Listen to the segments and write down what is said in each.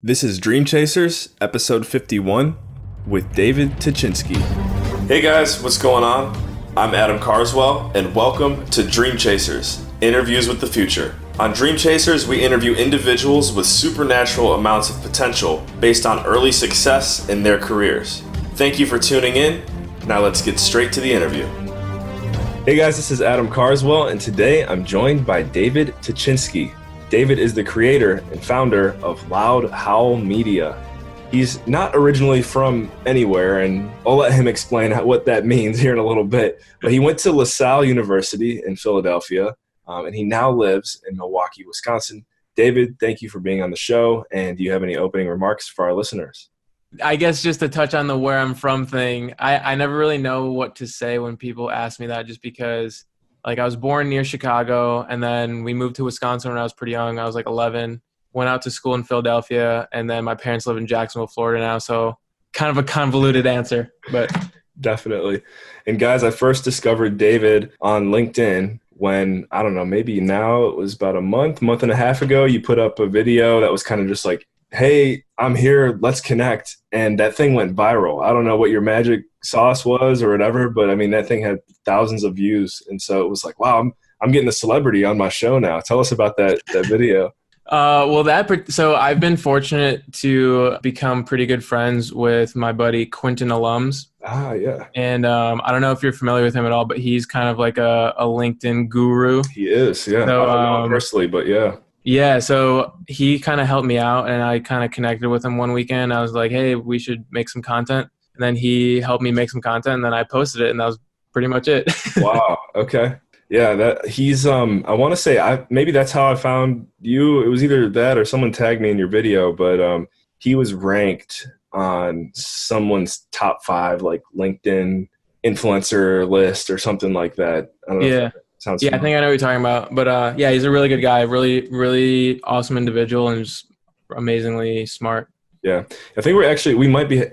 This is Dream Chasers, episode 51, with David Tuchinsky. Hey guys, what's going on? I'm Adam Carswell, and welcome to Dream Chasers, Interviews with the Future. On Dream Chasers, we interview individuals with supernatural amounts of potential based on early success in their careers. Thank you for tuning in. Now let's get straight to the interview. Hey guys, this is Adam Carswell, and today I'm joined by David Tuchinsky. David is the creator and founder of Loud Howl Media. He's not originally from anywhere, and I'll let him explain what that means here in a little bit. But he went to LaSalle University in Philadelphia, and he now lives in Milwaukee, Wisconsin. David, thank you for being on the show. And do you have any opening remarks for our listeners? I guess just to touch on the where I'm from thing, I never really know what to say when people ask me that, just because I was born near Chicago, and then we moved to Wisconsin when I was pretty young. I was 11, went out to school in Philadelphia, and then my parents live in Jacksonville, Florida now. So kind of a convoluted answer, but Definitely. And guys, I first discovered David on LinkedIn when, I don't know, maybe now it was about a month and a half ago. You put up a video that was kind of just like, hey, I'm here, let's connect. And that thing went viral. I don't know what your magic sauce was or whatever, but I mean, that thing had thousands of views. And so it was like, wow, I'm getting a celebrity on my show now. Tell us about that video. So I've been fortunate to become pretty good friends with my buddy Quentin Alums. Ah, yeah. And I don't know if you're familiar with him at all, but he's kind of like a LinkedIn guru. He is, yeah. So, I don't know him personally, but yeah. Yeah, so he kind of helped me out, and I kind of connected with him one weekend. I was like, hey, we should make some content. And then he helped me make some content, and then I posted it, and that was pretty much it. Wow, okay. Yeah, that he's I want to say maybe that's how I found you. It was either that or someone tagged me in your video, but he was ranked on someone's top 5 LinkedIn influencer list or something like that. I don't know. Yeah. Sounds I think I know what you're talking about. But yeah, he's a really good guy, really, really awesome individual, and just amazingly smart. Yeah. I think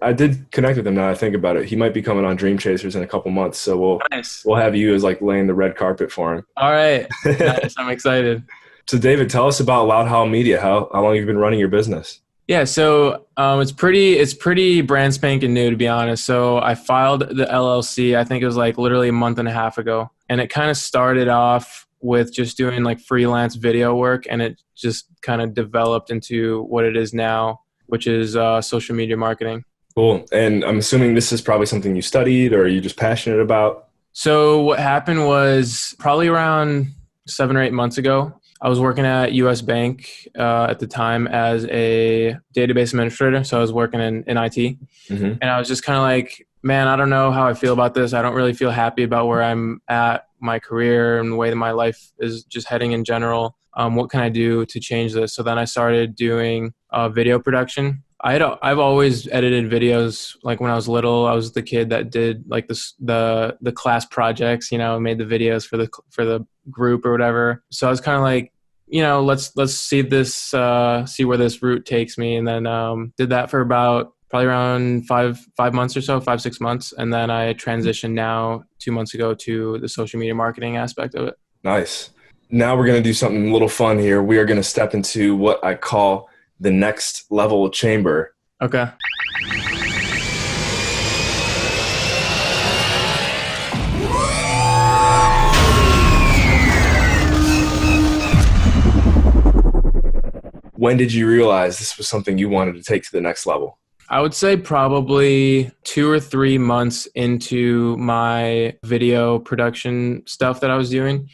I did connect with him now I think about it. He might be coming on Dream Chasers in a couple months. So we'll have you as laying the red carpet for him. All right. Nice. I'm excited. So David, tell us about Loud Howl Media. How long have you been running your business? Yeah, so it's pretty brand spanking new, to be honest. So I filed the LLC, I think it was literally a month and a half ago. And it kind of started off with just doing freelance video work, and it just kind of developed into what it is now, which is social media marketing. Cool. And I'm assuming this is probably something you studied or are you just passionate about? So what happened was probably around 7 or 8 months ago, I was working at US Bank at the time as a database administrator. So I was working in IT. Mm-hmm. And I was just kind of like, man, I don't know how I feel about this. I don't really feel happy about where I'm at, my career, and the way that my life is just heading in general. What can I do to change this? So then I started doing video production. I've always edited videos. When I was little, I was the kid that did the class projects, made the videos for the group or whatever. So I was kind of like, let's see this, see where this route takes me. And then did that for about probably around 5 months or so, 5-6 months. And then I transitioned now 2 months ago to the social media marketing aspect of it. Nice. Now we're going to do something a little fun here. We are going to step into what I call the next level chamber. Okay. When did you realize this was something you wanted to take to the next level? I would say probably 2 or 3 months into my video production stuff that I was doing.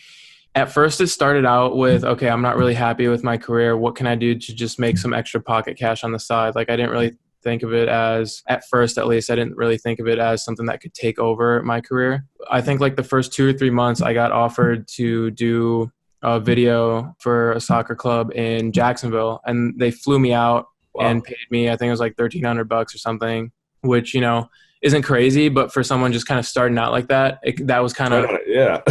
At first, it started out with, okay, I'm not really happy with my career. What can I do to just make some extra pocket cash on the side? I didn't really think of it as, at first at least, I didn't really think of it as something that could take over my career. I think the first 2 or 3 months, I got offered to do a video for a soccer club in Jacksonville, and they flew me out. Wow. And paid me, I think it was $1,300 or something, which, isn't crazy, but for someone just kind of starting out like that, that was kind of, yeah,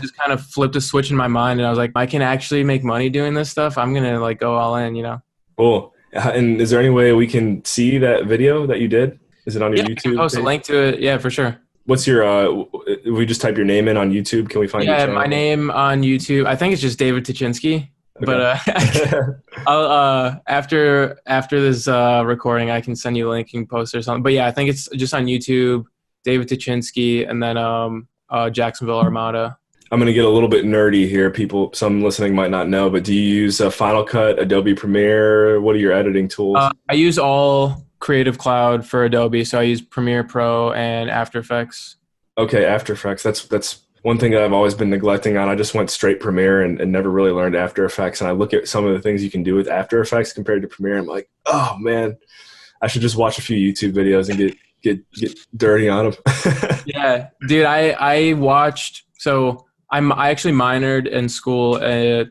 just kind of flipped a switch in my mind. And I was like, I can actually make money doing this stuff. I'm going to go all in, Cool. And is there any way we can see that video that you did? Is it on your YouTube? I can post a link to it. Yeah, for sure. What's your, we just type your name in on YouTube. Can we find your channel? Yeah, my name on YouTube, I think it's just David Tuchinsky. But I'll after this recording, I can send you a link and post or something. But yeah, I think it's just on YouTube, David Tuchinsky, and then Jacksonville Armada. I'm going to get a little bit nerdy here. Some listening might not know, but do you use Final Cut, Adobe Premiere? What are your editing tools? I use all Creative Cloud for Adobe, so I use Premiere Pro and After Effects. Okay, After Effects. That's one thing that I've always been neglecting on. I just went straight Premiere and never really learned After Effects. And I look at some of the things you can do with After Effects compared to Premiere. I'm like, oh man, I should just watch a few YouTube videos and get dirty on them. Yeah, dude, I watched. So I actually minored in school I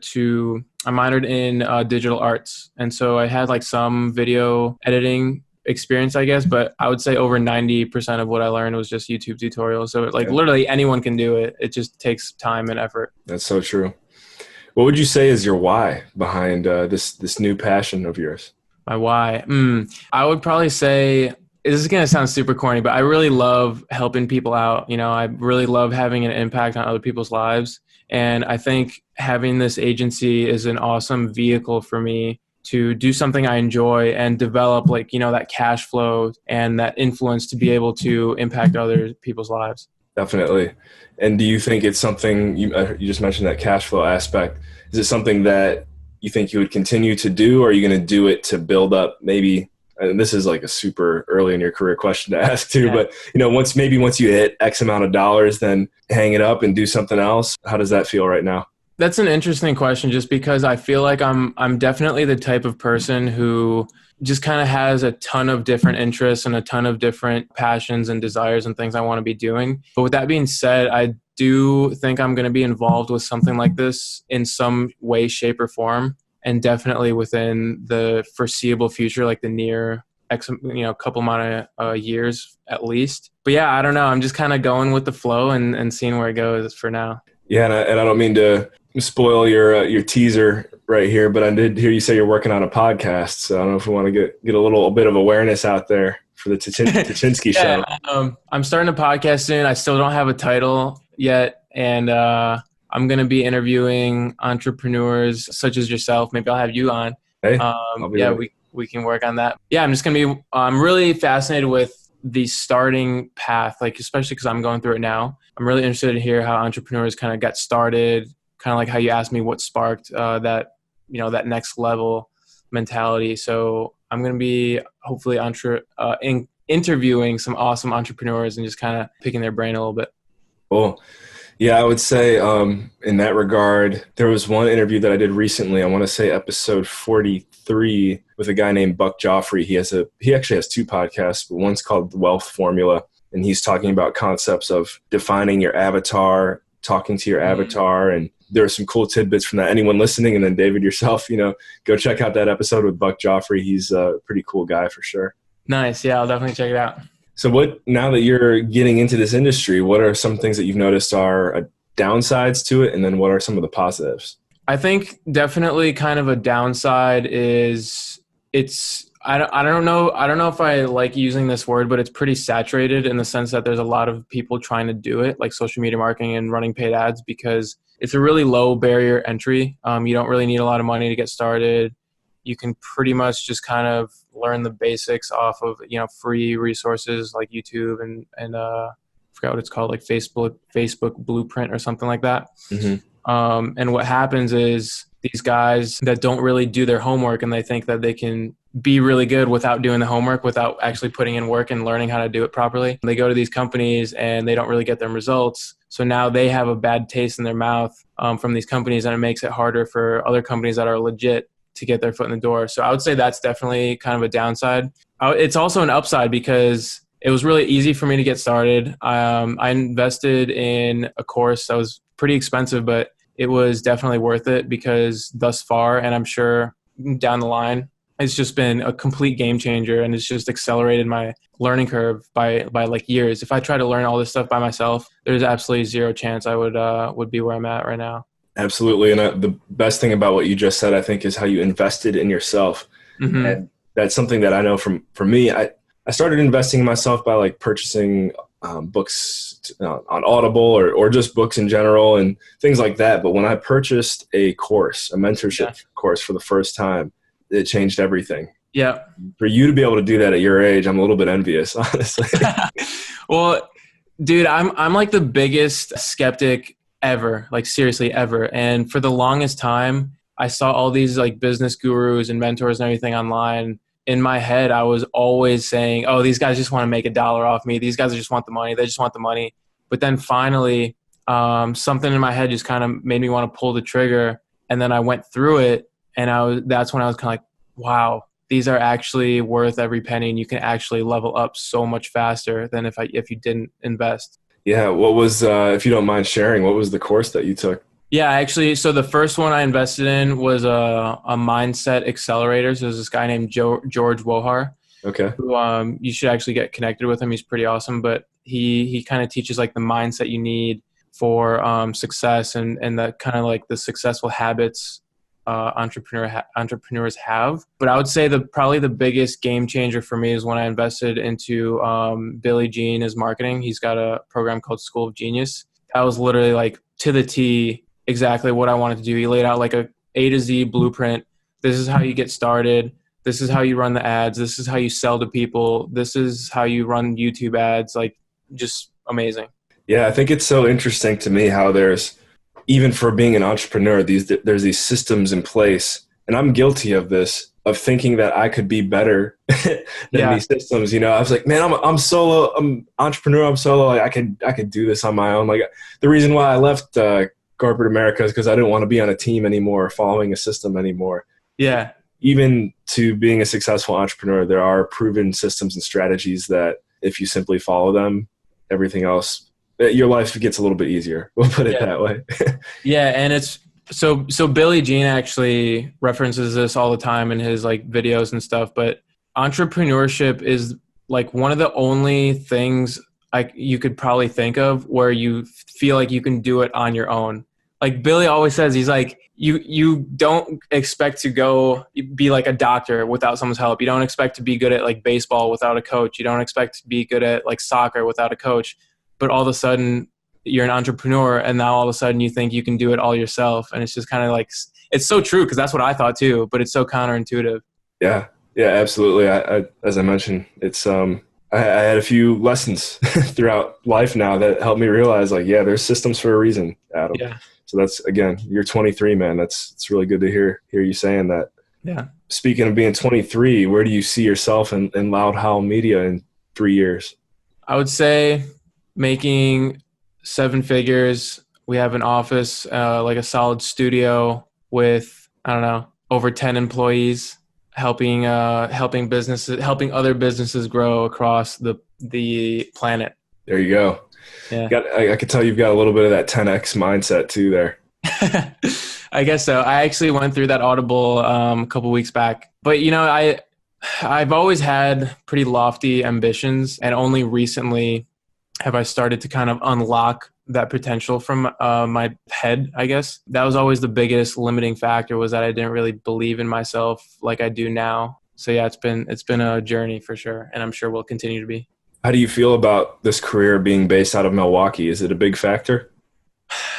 minored in digital arts, and so I had like some video editing experience, I guess, but I would say over 90% of what I learned was just YouTube tutorials. So literally anyone can do it. It just takes time and effort. That's so true. What would you say is your why behind this new passion of yours? My why? I would probably say, this is going to sound super corny, but I really love helping people out. You know, I really love having an impact on other people's lives. And I think having this agency is an awesome vehicle for me to do something I enjoy and develop that cash flow and that influence to be able to impact other people's lives. Definitely. And do you think it's something, you just mentioned that cash flow aspect, is it something that you think you would continue to do, or are you going to do it to build up maybe, and this is like a super early in your career question to ask too, but once you hit X amount of dollars, then hang it up and do something else? How does that feel right now? That's an interesting question, just because I feel like I'm definitely the type of person who just kind of has a ton of different interests and a ton of different passions and desires and things I want to be doing. But with that being said, I do think I'm going to be involved with something like this in some way, shape, or form, and definitely within the foreseeable future, like the near couple amount of years at least. But yeah, I don't know. I'm just kind of going with the flow and seeing where it goes for now. Yeah, and I don't mean to spoil your teaser right here, but I did hear you say you're working on a podcast. So I don't know if we want to get a little bit of awareness out there for the Tuchinsky show. I'm starting a podcast soon. I still don't have a title yet, and I'm going to be interviewing entrepreneurs such as yourself. Maybe I'll have you on. Hey, we can work on that. Yeah, I'm really fascinated with the starting path, especially because I'm going through it now. I'm really interested to hear how entrepreneurs kind of got started, kind of like how you asked me what sparked that next level mentality. So I'm going to be hopefully interviewing some awesome entrepreneurs and just kind of picking their brain a little bit. Cool. Yeah, I would say in that regard, there was one interview that I did recently. I want to say episode 43 with a guy named Buck Joffrey. He actually has two podcasts, but one's called The Wealth Formula, and he's talking about concepts of defining your avatar, talking to your avatar, and there are some cool tidbits from that. Anyone listening, and then David yourself, go check out that episode with Buck Joffrey. He's a pretty cool guy for sure. Nice. Yeah, I'll definitely check it out. So now that you're getting into this industry, what are some things that you've noticed are downsides to it? And then what are some of the positives? I think definitely kind of a downside is I don't know if I like using this word, but it's pretty saturated in the sense that there's a lot of people trying to do it, like social media marketing and running paid ads, because it's a really low barrier entry. You don't really need a lot of money to get started. You can pretty much just kind of learn the basics off of, free resources like YouTube and I forgot what it's called, like Facebook Blueprint or something like that. Mm-hmm. And what happens is these guys that don't really do their homework and they think that they can be really good without doing the homework, without actually putting in work and learning how to do it properly. They go to these companies and they don't really get them results. So now they have a bad taste in their mouth from these companies, and it makes it harder for other companies that are legit to get their foot in the door. So I would say that's definitely kind of a downside. It's also an upside because it was really easy for me to get started. I invested in a course that was pretty expensive, but it was definitely worth it because thus far, and I'm sure down the line, it's just been a complete game changer, and it's just accelerated my learning curve by like years. If I try to learn all this stuff by myself, there's absolutely zero chance I would be where I'm at right now. Absolutely. And the best thing about what you just said, I think, is how you invested in yourself. Mm-hmm. And that's something that I know from me. I started investing in myself by like purchasing books on Audible or just books in general and things like that. But when I purchased a mentorship course for the first time, it changed everything. Yeah. For you to be able to do that at your age, I'm a little bit envious, honestly. Well, dude, I'm like the biggest skeptic ever, like seriously ever. And for the longest time, I saw all these like business gurus and mentors and everything online. In my head, I was always saying, oh, these guys just want to make $1 off me. These guys just want the money. They just want the money. But then finally, something in my head just kind of made me want to pull the trigger. And then I went through it, and that's when I was kind of like, wow, these are actually worth every penny, and you can actually level up so much faster than if you didn't invest. Yeah. What was, if you don't mind sharing, what was the course that you took? Yeah, actually, so the first one I invested in was a mindset accelerator. So there's this guy named George Wohar. Okay. Who, you should actually get connected with him. He's pretty awesome, but he kind of teaches like the mindset you need for success and the kind of like the successful habits entrepreneurs have. But I would say probably the biggest game changer for me is when I invested into Billy Gene as marketing. He's got a program called School of Genius. That was literally like to the T exactly what I wanted to do. He laid out like A to Z blueprint. This is how you get started. This is how you run the ads. This is how you sell to people. This is how you run YouTube ads. Like, just amazing. Yeah, I think it's so interesting to me how there's, even for being an entrepreneur, there's these systems in place. And I'm guilty of this, of thinking that I could be better than these systems. You know, I was like, man, I'm solo. I'm entrepreneur. I'm solo. Like, I could do this on my own. Like, the reason why I left corporate America is because I didn't want to be on a team anymore, following a system anymore. Yeah. Even to being a successful entrepreneur, there are proven systems and strategies that if you simply follow them, everything else, your life gets a little bit easier. We'll put it that way. Yeah. And it's so Billy Gene actually references this all the time in his like videos and stuff, but entrepreneurship is like one of the only things you could probably think of where you feel like you can do it on your own. Like Billy always says, he's like, you don't expect to go be like a doctor without someone's help. You don't expect to be good at like baseball without a coach. You don't expect to be good at like soccer without a coach. But all of a sudden you're an entrepreneur, and now all of a sudden you think you can do it all yourself. And it's just kind of like, it's so true, because that's what I thought too, but it's so counterintuitive. Yeah, absolutely. I as I mentioned, it's I had a few lessons throughout life now that helped me realize, like, yeah, there's systems for a reason, Adam. Yeah. So that's, again, you're 23, man. It's really good to hear you saying that. Yeah. Speaking of being 23, where do you see yourself in Loud Howl Media in 3 years? I would say making 7 figures. We have an office, like a solid studio with, I don't know, over 10 employees, helping other businesses grow across the planet. There you go. Yeah. I could tell you've got a little bit of that 10X mindset too there. I guess so. I actually went through that Audible a couple weeks back. But, you know, I've always had pretty lofty ambitions, and only recently have I started to kind of unlock that potential from my head, I guess. That was always the biggest limiting factor, was that I didn't really believe in myself like I do now. So yeah, it's been a journey for sure, and I'm sure will continue to be. How do you feel about this career being based out of Milwaukee? Is it a big factor?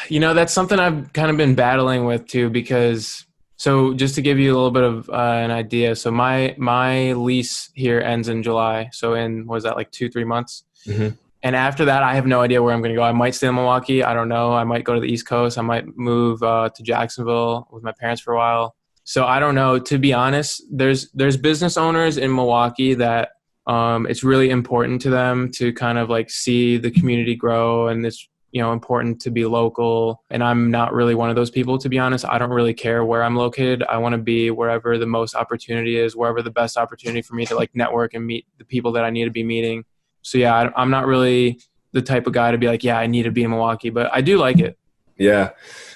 You know, that's something I've kind of been battling with too, because, so just to give you a little bit of an idea, so my lease here ends in July. So in, what is that, like 2-3 months? Mm-hmm. And after that, I have no idea where I'm going to go. I might stay in Milwaukee. I don't know. I might go to the East Coast. I might move to Jacksonville with my parents for a while. So I don't know. To be honest, there's business owners in Milwaukee that it's really important to them to kind of like see the community grow, and it's, you know, important to be local. And I'm not really one of those people, to be honest. I don't really care where I'm located. I want to be wherever the most opportunity is, wherever the best opportunity for me to like network and meet the people that I need to be meeting. So yeah, I'm not really the type of guy to be like, yeah, I need to be in Milwaukee, but I do like it. Yeah.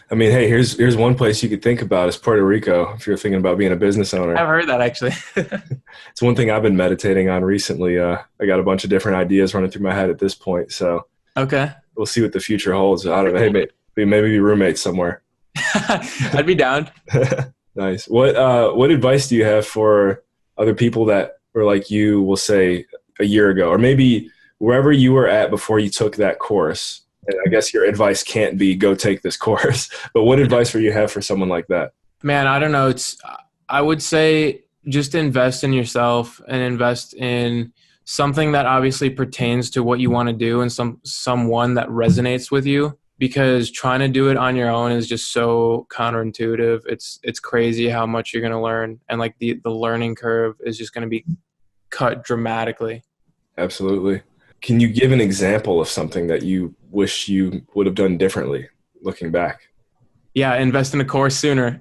I mean, hey, here's one place you could think about is Puerto Rico if you're thinking about being a business owner. I've heard that, actually. It's one thing I've been meditating on recently. I got a bunch of different ideas running through my head at this point. So okay, we'll see what the future holds. I don't know. Hey, maybe be roommates somewhere. I'd be down. Nice. What advice do you have for other people that were like you, we'll say, a year ago, or maybe wherever you were at before you took that course, and I guess your advice can't be go take this course, but what advice would you have for someone like that? Man, I don't know. I would say just invest in yourself and invest in something that obviously pertains to what you want to do and someone that resonates with you, because trying to do it on your own is just so counterintuitive. It's crazy how much you're going to learn, and like the learning curve is just going to be cut dramatically. Absolutely. Can you give an example of something that you wish you would have done differently looking back? Yeah, invest in a course sooner.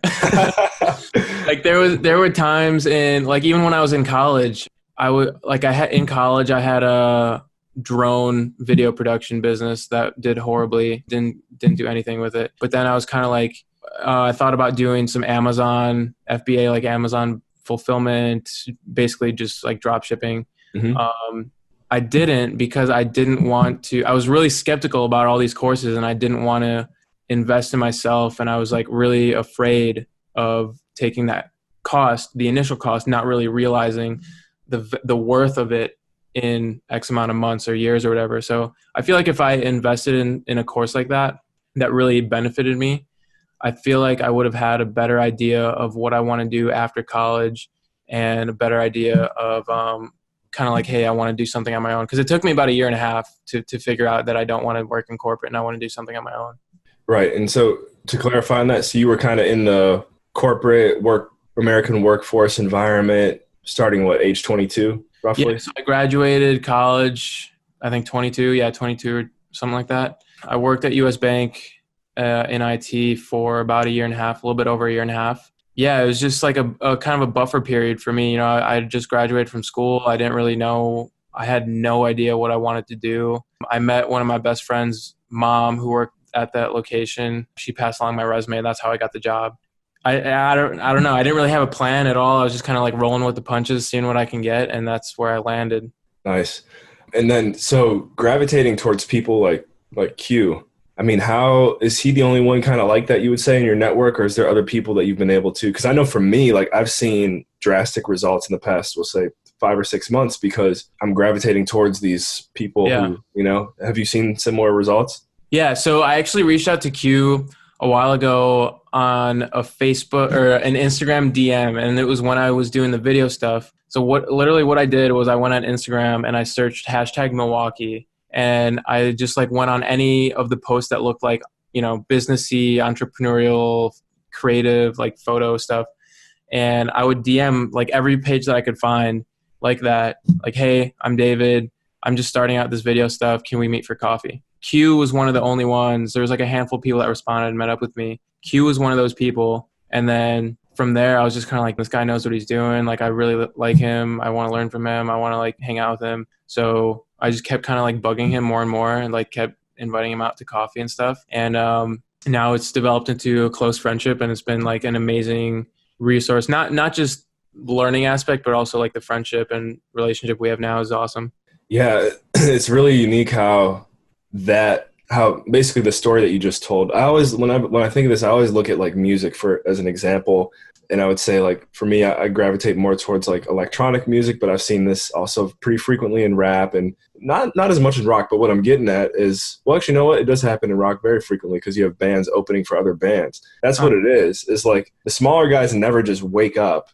Like there were times in, like, even when I was in college, I had a drone video production business that did horribly, didn't do anything with it. But then I was kind of like, I thought about doing some Amazon FBA, like Amazon fulfillment, basically just like drop shipping. Mm-hmm. I didn't, because I didn't want to. I was really skeptical about all these courses, and I didn't want to invest in myself. And I was like really afraid of taking that cost, the initial cost, not really realizing the worth of it in X amount of months or years or whatever. So I feel like if I invested in a course like that really benefited me, I feel like I would have had a better idea of what I want to do after college, and a better idea of kind of like, hey, I want to do something on my own. Because it took me about a year and a half to figure out that I don't want to work in corporate and I want to do something on my own. Right. And so to clarify on that, so you were kind of in the corporate American workforce environment starting what, age 22 roughly? Yeah, so I graduated college, I think 22 or something like that. I worked at US Bank in IT for about a year and a half, a little bit over a year and a half. Yeah, it was just like a kind of a buffer period for me. You know, I just graduated from school. I didn't really know. I had no idea what I wanted to do. I met one of my best friend's mom who worked at that location. She passed along my resume. That's how I got the job. I don't know. I didn't really have a plan at all. I was just kind of like rolling with the punches, seeing what I can get, and that's where I landed. Nice. And then so gravitating towards people like Q, I mean, how is he the only one kind of like that, you would say, in your network, or is there other people that you've been able to? Because I know for me, like, I've seen drastic results in the past, we'll say 5 or 6 months, because I'm gravitating towards these people who, you know, have you seen similar results? Yeah. So I actually reached out to Q a while ago on a Facebook or an Instagram DM, and it was when I was doing the video stuff. So what I did was I went on Instagram and I searched hashtag Milwaukee. And I just like went on any of the posts that looked like, you know, businessy, entrepreneurial, creative, like photo stuff. And I would DM like every page that I could find like that, like, hey, I'm David. I'm just starting out this video stuff. Can we meet for coffee? Q was one of the only ones. There was like a handful of people that responded and met up with me. Q was one of those people. And then from there, I was just kind of like, this guy knows what he's doing. Like, I really like him. I want to learn from him. I want to like hang out with him. So I just kept kind of like bugging him more and more, and like kept inviting him out to coffee and stuff. And now it's developed into a close friendship, and it's been like an amazing resource. Not just learning aspect, but also like the friendship and relationship we have now is awesome. Yeah, it's really unique how basically the story that you just told. I always, when I think of this, I always look at like music as an example. And I would say, like, for me, I gravitate more towards like electronic music, but I've seen this also pretty frequently in rap, and not as much in rock. But what I'm getting at is, well, actually, you know what? It does happen in rock very frequently, because you have bands opening for other bands. That's what it is. Is like the smaller guys never just wake up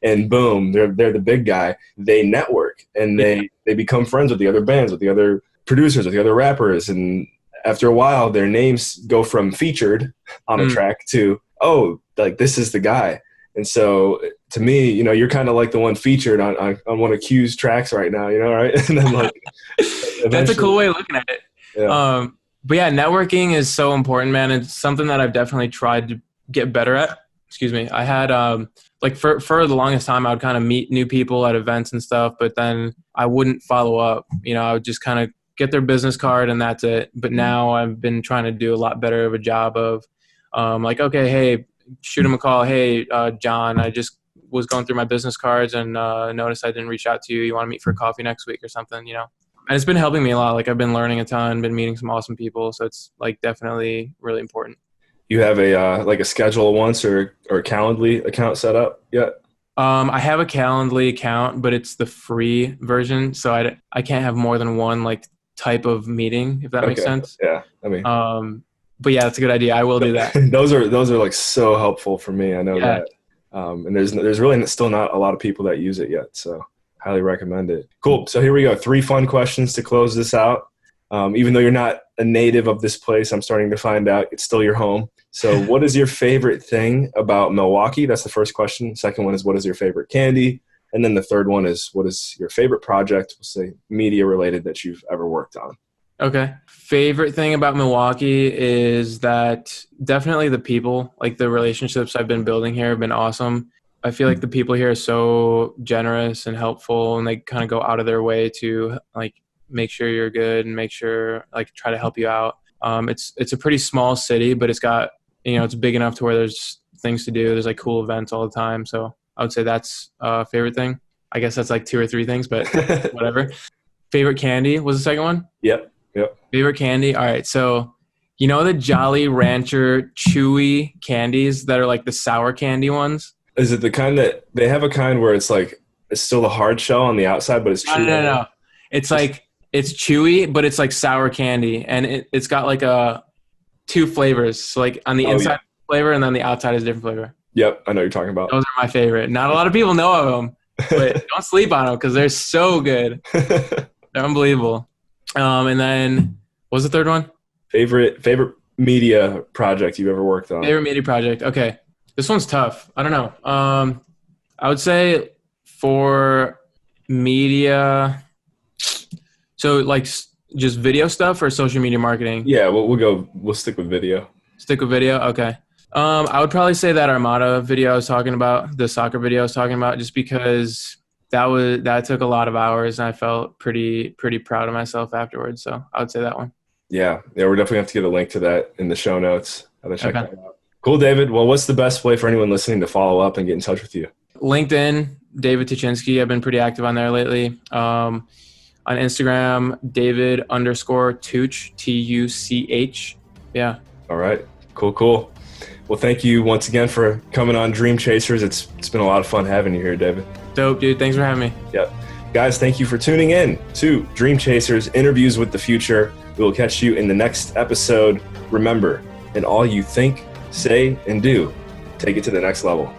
and boom, they're the big guy. They network, and they become friends with the other bands, with the other producers, with the other rappers, and after a while, their names go from featured on a track to, oh, like, this is the guy. And so to me, you know, you're kind of like the one featured on one of Q's tracks right now, you know, right? And then like, that's a cool way of looking at it. Yeah. But yeah, networking is so important, man. It's something that I've definitely tried to get better at. Excuse me. I had like for the longest time, I would kind of meet new people at events and stuff, but then I wouldn't follow up. You know, I would just kind of get their business card and that's it. But now I've been trying to do a lot better of a job of like, okay, hey, shoot him a call. Hey, John, I just was going through my business cards and noticed I didn't reach out to you. You want to meet for coffee next week or something, you know? And it's been helping me a lot. Like, I've been learning a ton, been meeting some awesome people. So it's like definitely really important. You have a like a schedule once or a Calendly account set up yet? I have a Calendly account, but it's the free version, so I can't have more than one like type of meeting, if that makes sense. Yeah. I mean, but yeah, that's a good idea. I will do that. those are like so helpful for me. I know that. And there's really still not a lot of people that use it yet, so highly recommend it. Cool. So here we go. 3 fun questions to close this out. Even though you're not a native of this place, I'm starting to find out it's still your home. So what is your favorite thing about Milwaukee? That's the first question. Second one is, what is your favorite candy? And then the third one is, what is your favorite project, we'll say media related, that you've ever worked on? Okay. Favorite thing about Milwaukee is that definitely the people, like the relationships I've been building here have been awesome. I feel like the people here are so generous and helpful, and they kind of go out of their way to like make sure you're good and make sure like try to help you out. It's a pretty small city, but it's got, it's big enough to where there's things to do. There's like cool events all the time. So I would say that's a favorite thing. I guess that's like 2 or 3 things, but whatever. Favorite candy was the second one? Yep. Favorite candy? All right. So the Jolly Rancher chewy candies that are like the sour candy ones? Is it the kind that they have a kind where it's like it's still a hard shell on the outside, but it's chewy? No. It's like it's chewy, but it's like sour candy, and it's got like 2 flavors. So like on the inside flavor, and then the outside is a different flavor. Yep, I know what you're talking about. Those are my favorite. Not a lot of people know of them, but don't sleep on them because they're so good. They're unbelievable. And then what was the third one? Favorite media project you've ever worked on? Favorite media project. Okay. This one's tough. I don't know. I would say for media, so like just video stuff or social media marketing? Yeah, we'll stick with video. Stick with video? Okay. I would probably say that Armada video I was talking about, the soccer video I was talking about, just because that took a lot of hours and I felt pretty proud of myself afterwards. So I would say that one. Yeah, we're definitely have to get a link to that in the show notes. I'll check that out. Cool, David. Well, what's the best way for anyone listening to follow up and get in touch with you? LinkedIn, David Tuchinsky. I've been pretty active on there lately. On Instagram, David_Tuch, Tuch. Yeah. All right. Cool. Well, thank you once again for coming on Dream Chasers. It's been a lot of fun having you here, David. Dope, dude. Thanks for having me. Yep. Guys, thank you for tuning in to Dream Chasers, Interviews with the Future. We will catch you in the next episode. Remember, in all you think, say, and do, take it to the next level.